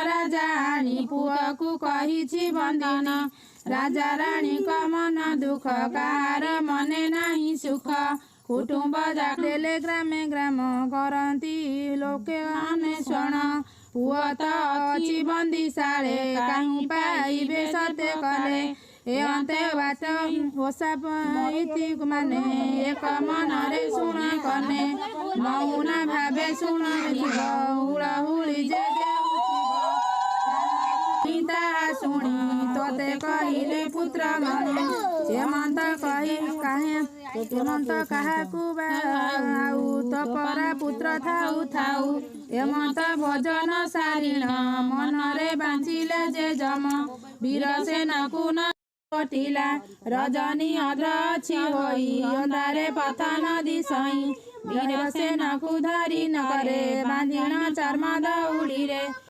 राजाणी पुअकु कहिछि बंदनी राजा रानी का मन दुख कार मने नाही सुख कुटुंब जागले ग्रामे ग्राम करती लोके अन्वेषण पुआ तो अच्छी बंदी साले कहीं पाइबे सत्य कले ए अंते बात ओसा इति माने एक मनरे शुण कने मौना भावे शुण हुला हुली जे सीता शुणी तोते कहिले पुत्र गणे हेमंत कही काहे हेमंत काहाकु बाऊ तो परा पुत्र थाउ थाउ हेमंत भजन सारिण मनरे बांचिले जे जम वीरसेनाकु न कटिला रजनी अद्र अछि होई अंधारे पथा नदी सई वीरसेनाकु धरि नगरे बांधिण चर्म दौड़ी रे।